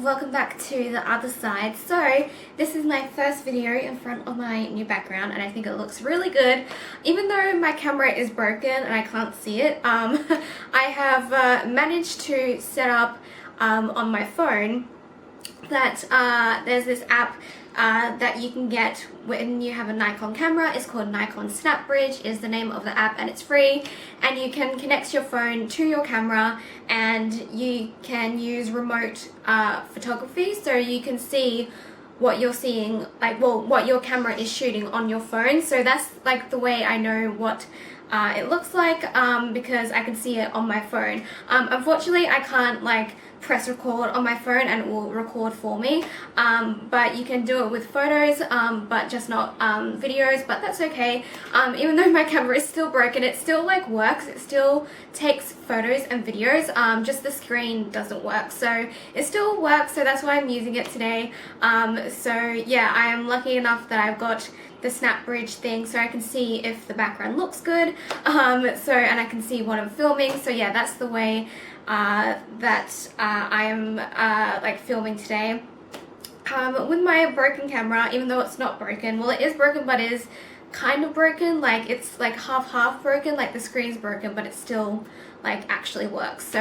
welcome back to the other side. So this is my first video in front of my new background and I think it looks really good. Even though my camera is broken and I can't see it, I have managed to set up on my phone that there's this app that you can get when you have a Nikon camera. It's called Nikon SnapBridge is the name of the app, and it's free, and you can connect your phone to your camera and you can use remote photography, so you can see what you're seeing, like, well, what your camera is shooting on your phone. So that's like the way I know what it looks like, because I can see it on my phone. Unfortunately, I can't like press record on my phone and it will record for me, but you can do it with photos, but just not videos, but that's okay. Even though my camera is still broken, it still like works, it still takes photos and videos, just the screen doesn't work, so it still works, so that's why I'm using it today. So yeah, I am lucky enough that I've got the SnapBridge thing, so I can see if the background looks good, and I can see what I'm filming. So yeah, that's the way that I am like filming today. With my broken camera, even though it's not broken, well, it is broken, but it is kind of broken, like it's like half broken, like the screen's broken, but it still like actually works. So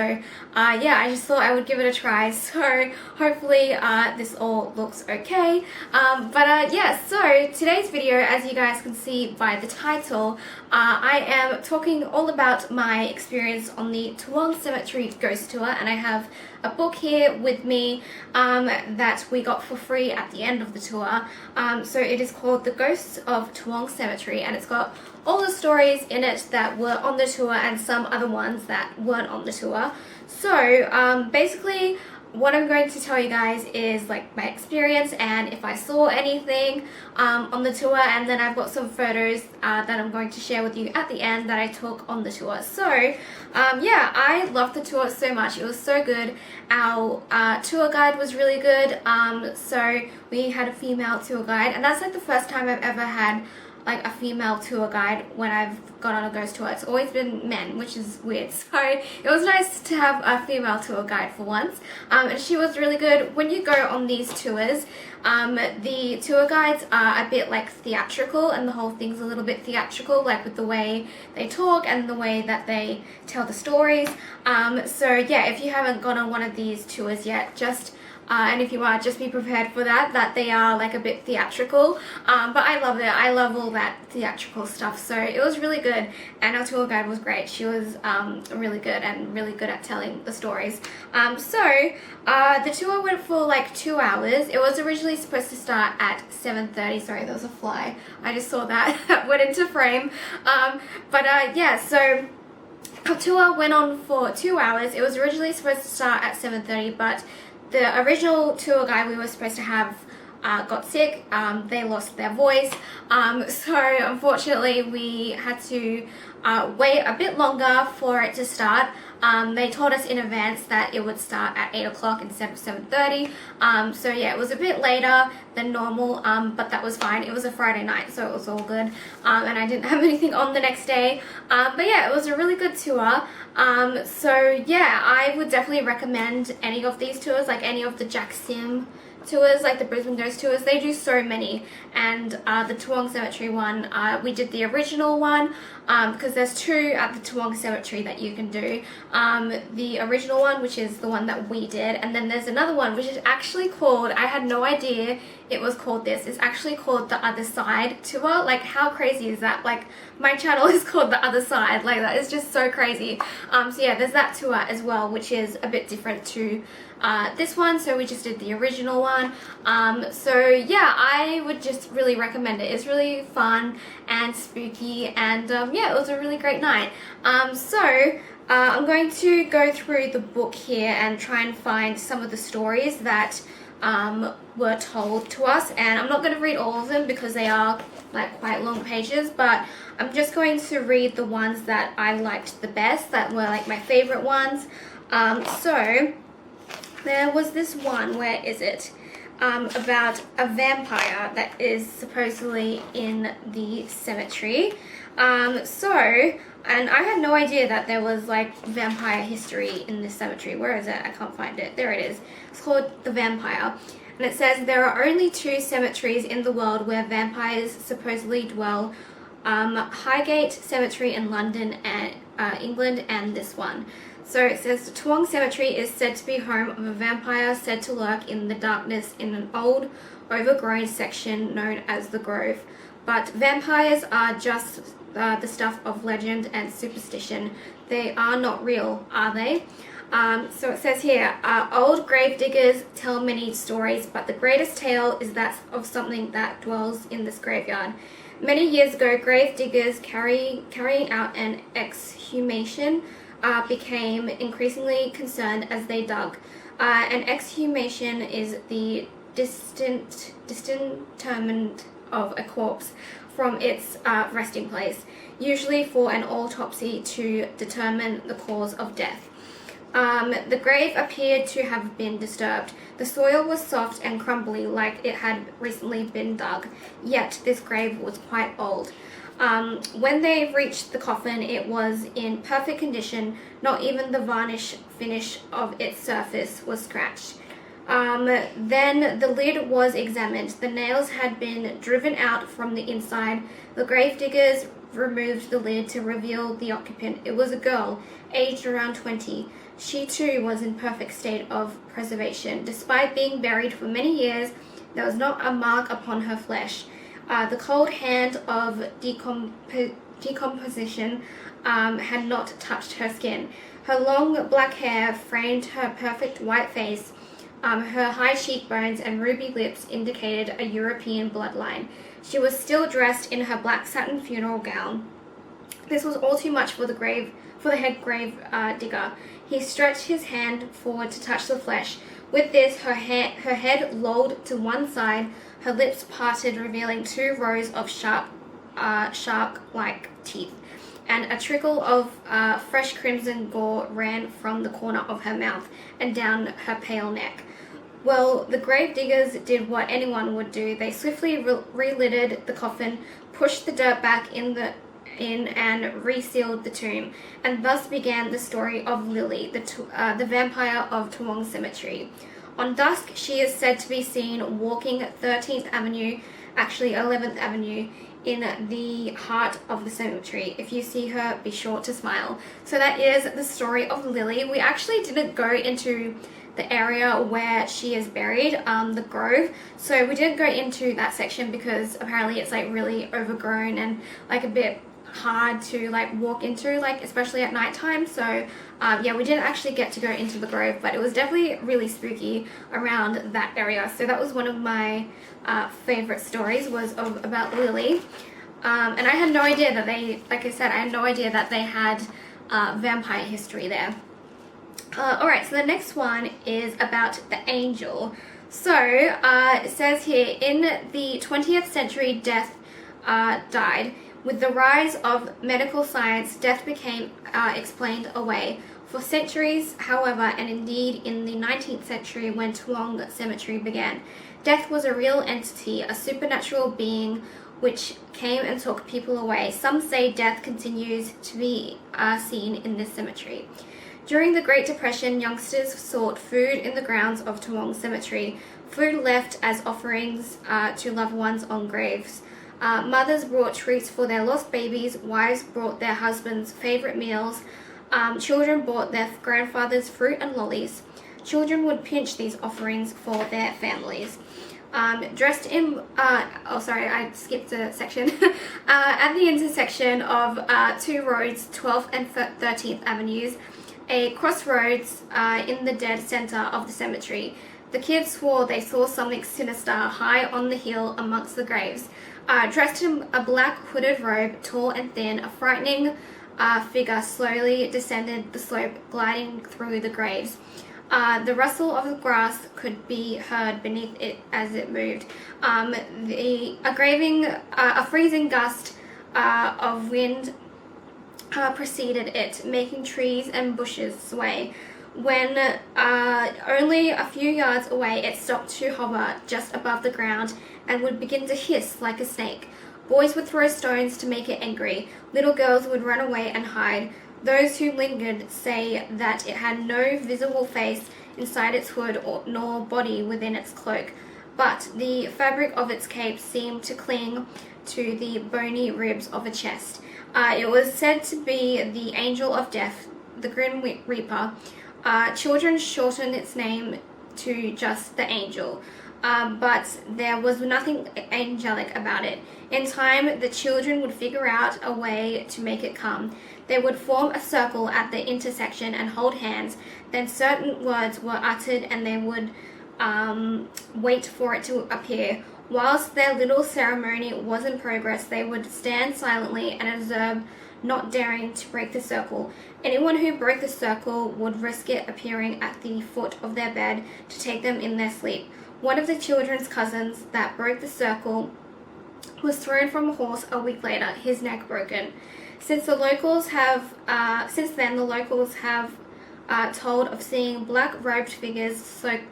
yeah, I just thought I would give it a try, so hopefully this all looks okay. Yeah, so today's video, as you guys can see by the title, I am talking all about my experience on the Toowong Cemetery ghost tour, and I have a book here with me that we got for free at the end of the tour. So it is called The Ghosts of Toowong Cemetery, and it's got all the stories in it that were on the tour and some other ones that weren't on the tour. So basically what I'm going to tell you guys is like my experience and if I saw anything on the tour, and then I've got some photos that I'm going to share with you at the end that I took on the tour. So yeah, I loved the tour so much. It was so good. Our tour guide was really good. So we had a female tour guide, and that's like the first time I've ever had like a female tour guide when I've gone on a ghost tour. It's always been men, which is weird. So it was nice to have a female tour guide for once. And she was really good. When you go on these tours, the tour guides are a bit like theatrical, and the whole thing's a little bit theatrical, like with the way they talk and the way that they tell the stories. So yeah, if you haven't gone on one of these tours yet, just and if you are, just be prepared for that they are like a bit theatrical, but I love it. I love all that theatrical stuff, so it was really good, and our tour guide was great. She was really good and really good at telling the stories. So the tour went for like 2 hours. It was originally supposed to start at 7:30. Sorry, there was a fly. I just saw that went into frame. Yeah, so our tour went on for 2 hours. It was originally supposed to start at 7:30, but the original tour guide we were supposed to have got sick. They lost their voice, so unfortunately we had to wait a bit longer for it to start. They told us in advance that it would start at 8 o'clock instead of 7:30. So yeah, it was a bit later than normal, but that was fine. It was a Friday night, so it was all good, and I didn't have anything on the next day. But yeah, it was a really good tour. So yeah, I would definitely recommend any of these tours, like any of the Jack Sim tours, like the Brisbane Ghost tours. They do so many, and the Toowong Cemetery one, we did the original one, because there's two at the Toowong Cemetery that you can do. The original one, which is the one that we did, and then there's another one which is actually called, I had no idea it was called this, it's actually called The Other Side tour. Like, how crazy is that? Like, my channel is called The Other Side, like that is just so crazy. So yeah, there's that tour as well, which is a bit different to this one, so we just did the original one. So yeah, I would just really recommend it. It's really fun and spooky, and yeah, it was a really great night. I'm going to go through the book here and try and find some of the stories that were told to us, and I'm not going to read all of them because they are like quite long pages, but I'm just going to read the ones that I liked the best, that were like my favorite ones. So there was this one, where is it? About a vampire that is supposedly in the cemetery. And I had no idea that there was like vampire history in this cemetery. Where is it? I can't find it. There it is. It's called The Vampire. And it says there are only 2 cemeteries in the world where vampires supposedly dwell. Highgate Cemetery in London and England, and this one. So it says the Toowong Cemetery is said to be home of a vampire said to lurk in the darkness in an old, overgrown section known as the Grove. But vampires are just the stuff of legend and superstition. They are not real, are they? So it says here, old grave diggers tell many stories, but the greatest tale is that of something that dwells in this graveyard. Many years ago, grave diggers carrying out an exhumation became increasingly concerned as they dug. An exhumation is the disinterment of a corpse from its resting place, usually for an autopsy to determine the cause of death. The grave appeared to have been disturbed. The soil was soft and crumbly like it had recently been dug, yet this grave was quite old. When they reached the coffin, it was in perfect condition. Not even the varnish finish of its surface was scratched. Then the lid was examined. The nails had been driven out from the inside. The gravediggers removed the lid to reveal the occupant. It was a girl, aged around 20. She too was in perfect state of preservation. Despite being buried for many years, there was not a mark upon her flesh. The cold hand of decomposition had not touched her skin. Her long black hair framed her perfect white face. Her high cheekbones and ruby lips indicated a European bloodline. She was still dressed in her black satin funeral gown. This was all too much for the head grave digger. He stretched his hand forward to touch the flesh. With this, her head lolled to one side, her lips parted, revealing 2 rows of sharp, shark-like teeth, and a trickle of fresh crimson gore ran from the corner of her mouth and down her pale neck. Well, the grave diggers did what anyone would do. They swiftly re-lidded the coffin, pushed the dirt back in and resealed the tomb, and thus began the story of Lily, the vampire of Toowong Cemetery. On dusk, she is said to be seen walking 13th Avenue, actually 11th Avenue, in the heart of the cemetery. If you see her, be sure to smile. So that is the story of Lily. We actually didn't go into the area where she is buried, the Grove, so we didn't go into that section because apparently it's like really overgrown and like a bit hard to like walk into, like especially at nighttime. So yeah, we didn't actually get to go into the Grove, but it was definitely really spooky around that area. So that was one of my favorite stories, was about Lily. And I had no idea that they, like I said, I had no idea that they had vampire history there. Alright, so the next one is about the angel. So it says here, in the 20th century, death died. With the rise of medical science, death became explained away. For centuries, however, and indeed in the 19th century when Toowong Cemetery began, death was a real entity, a supernatural being which came and took people away. Some say death continues to be seen in this cemetery. During the Great Depression, youngsters sought food in the grounds of Toowong Cemetery, food left as offerings to loved ones on graves. Mothers brought treats for their lost babies, wives brought their husbands' favorite meals, children brought their grandfathers fruit and lollies. Children would pinch these offerings for their families. Dressed in, oh sorry, I skipped a section. At the intersection of 2 roads, 12th and 13th Avenues, a crossroads in the dead center of the cemetery. The kids swore they saw something sinister high on the hill amongst the graves. Dressed in a black hooded robe, tall and thin, a frightening figure slowly descended the slope, gliding through the graves. The rustle of the grass could be heard beneath it as it moved. A freezing gust of wind preceded it, making trees and bushes sway. When only a few yards away, it stopped to hover just above the ground and would begin to hiss like a snake. Boys would throw stones to make it angry. Little girls would run away and hide. Those who lingered say that it had no visible face inside its hood nor body within its cloak, but the fabric of its cape seemed to cling to the bony ribs of a chest. It was said to be the angel of death, the Grim Reaper. Children shortened its name to just the angel, but there was nothing angelic about it. In time, the children would figure out a way to make it come. They would form a circle at the intersection and hold hands. Then certain words were uttered and they would wait for it to appear. Whilst their little ceremony was in progress, they would stand silently and observe, not daring to break the circle. Anyone who broke the circle would risk it appearing at the foot of their bed to take them in their sleep. One of the children's cousins that broke the circle was thrown from a horse a week later, his neck broken. Since then, the locals have told of seeing black-robed figures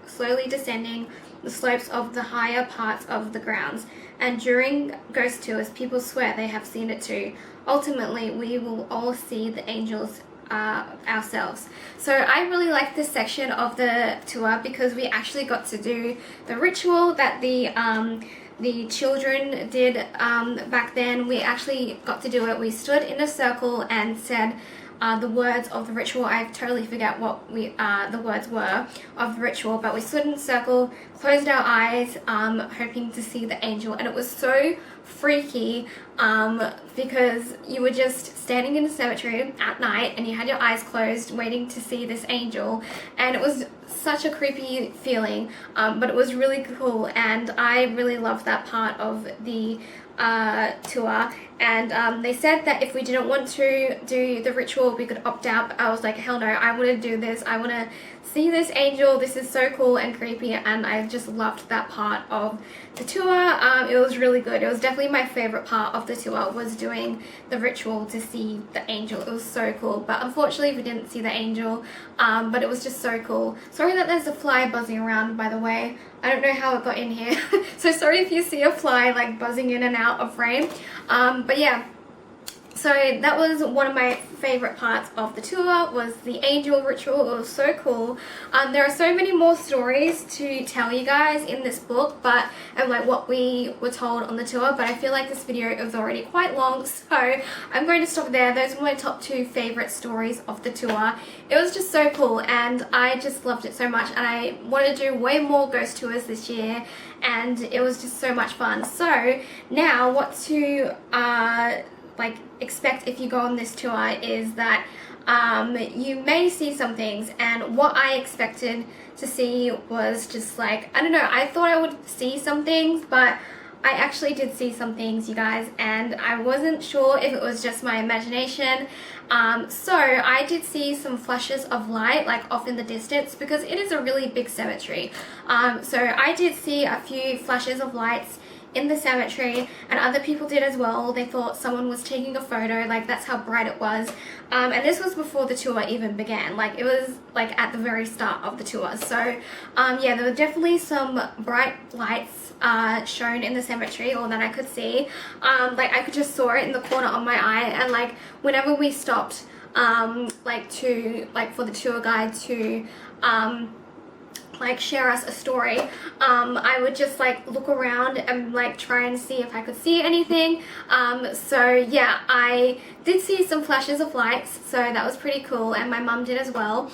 slowly descending the slopes of the higher parts of the grounds, and during ghost tours, people swear they have seen it too. Ultimately, we will all see the angels ourselves. So I really liked this section of the tour because we actually got to do the ritual that the children did back then. We actually got to do it. We stood in a circle and said the words of the ritual. I totally forget what the words were of the ritual, but we stood in a circle, closed our eyes, hoping to see the angel, and it was so freaky because you were just standing in a cemetery at night and you had your eyes closed waiting to see this angel, and it was such a creepy feeling, but it was really cool, and I really loved that part of the tour. And they said that if we didn't want to do the ritual, we could opt out, but I was like, hell no, I want to do this. I want to see this angel. This is so cool and creepy, and I just loved that part of the tour. It was really good. It was definitely my favorite part of the tour, was doing the ritual to see the angel. It was so cool, but unfortunately we didn't see the angel, but it was just so cool. Sorry that there's a fly buzzing around, by the way. I don't know how it got in here. So sorry if you see a fly like buzzing in and out of frame. But yeah, so that was one of my favorite parts of the tour, was the angel ritual. It was so cool. There are so many more stories to tell you guys in this book, but and like what we were told on the tour, but I feel like this video is already quite long, so I'm going to stop there. Those were my top 2 favorite stories of the tour. It was just so cool, and I just loved it so much, and I want to do way more ghost tours this year, and it was just so much fun. So now what to like expect if you go on this tour is that you may see some things, and what I expected to see was just like, I don't know, I thought I would see some things, but I actually did see some things, you guys, and I wasn't sure if it was just my imagination. So I did see some flashes of light like off in the distance, because it is a really big cemetery. So I did see a few flashes of lights in the cemetery, and other people did as well. They thought someone was taking a photo, like that's how bright it was. And this was before the tour even began, like it was like at the very start of the tour. So yeah, there were definitely some bright lights shown in the cemetery, or that I could see. Like I could just saw it in the corner of my eye, and like whenever we stopped like for the tour guide to like share us a story, I would just like look around and like try and see if I could see anything. So yeah, I did see some flashes of lights, so that was pretty cool, and my mum did as well.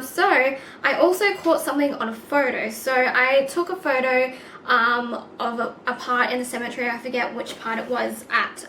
So I also caught something on a photo. So I took a photo of a part in the cemetery. I forget which part it was at,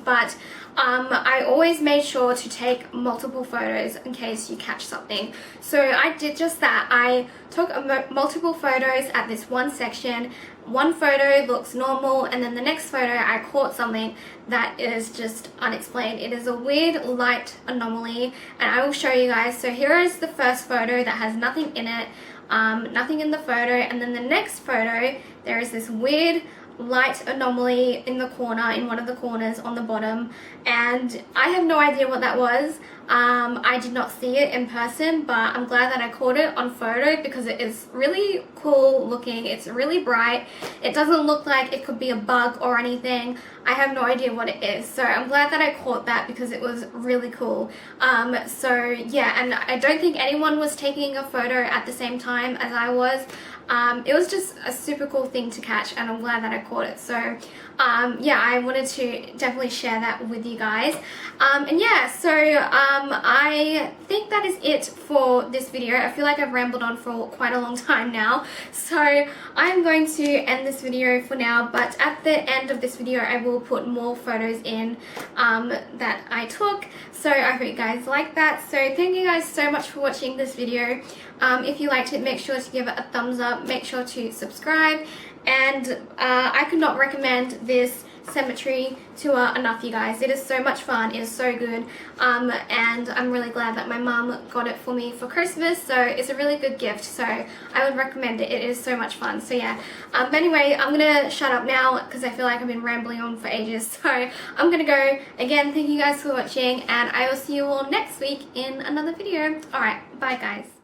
but I always made sure to take multiple photos in case you catch something. So I did just that. I took multiple photos at this one section. One photo looks normal, and then the next photo I caught something that is just unexplained. It is a weird light anomaly, and I will show you guys. So here is the first photo that has nothing in it, nothing in the photo, and then the next photo there is this weird light anomaly in the corner, in one of the corners on the bottom, and I have no idea what that was. I did not see it in person, but I'm glad that I caught it on photo because it is really cool looking. It's really bright. It doesn't look like it could be a bug or anything. I have no idea what it is, so I'm glad that I caught that because it was really cool. So yeah, and I don't think anyone was taking a photo at the same time as I was. It was just a super cool thing to catch, and I'm glad that I caught it. So yeah, I wanted to definitely share that with you guys. And yeah, so I think that is it for this video. I feel like I've rambled on for quite a long time now, so I'm going to end this video for now, but at the end of this video I will put more photos in that I took, so I hope you guys like that. So thank you guys so much for watching this video. If you liked it, make sure to give it a thumbs up, make sure to subscribe, and I could not recommend this cemetery tour enough, you guys. It is so much fun, it is so good, and I'm really glad that my mum got it for me for Christmas, so it's a really good gift, so I would recommend it. It is so much fun. So yeah, but anyway, I'm gonna shut up now because I feel like I've been rambling on for ages, so I'm gonna go. Again, thank you guys for watching, and I will see you all next week in another video. Alright, bye guys.